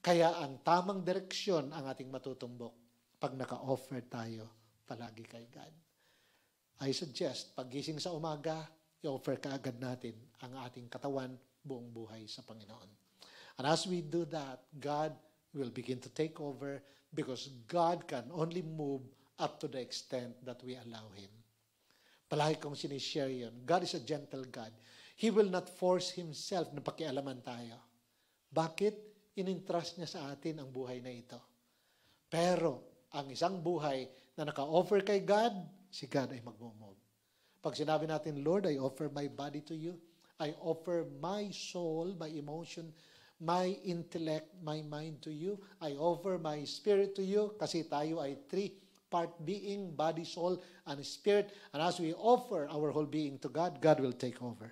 Kaya ang tamang direksyon ang ating matutumbok pag naka-offer tayo palagi kay God. I suggest, paggising sa umaga, i-offer kaagad natin ang ating katawan buong buhay sa Panginoon. And as we do that, God will begin to take over because God can only move up to the extent that we allow Him. Palagi kong sinishare yun. God is a gentle God. He will not force Himself na pakialaman tayo. Bakit? In-entrust niya sa atin ang buhay na ito. Pero, ang isang buhay na naka-offer kay God, si God ay mag-move. Pag sinabi natin, Lord, I offer my body to you. I offer my soul, my emotion, my intellect, my mind to you. I offer my spirit to you. Kasi tayo ay three-part being, body, soul, and spirit. And as we offer our whole being to God, God will take over.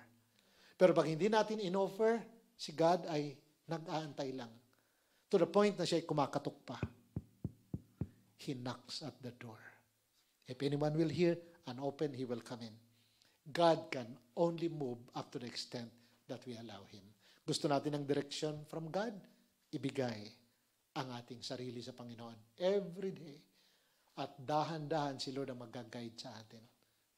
Pero pag hindi natin in-offer, si God ay nag-aantay lang. To the point na siya ay kumakatok pa. He knocks at the door. If anyone will hear and open, He will come in. God can only move up to the extent that we allow Him. Gusto natin ng direction from God, ibigay ang ating sarili sa Panginoon every day. At dahan-dahan si Lord ang mag-guide sa atin,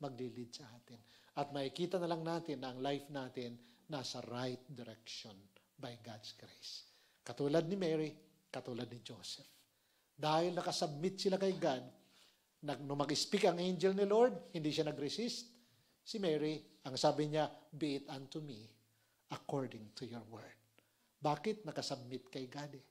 mag-lead sa atin. At makikita na lang natin na ang life natin nasa right direction by God's grace. Katulad ni Mary, katulad ni Joseph. Dahil nakasubmit sila kay God, nung mag-speak ang angel ni Lord, hindi siya nag-resist. Si Mary, ang sabi niya, be it unto me according to your word. Bakit? Nakasubmit kay God eh.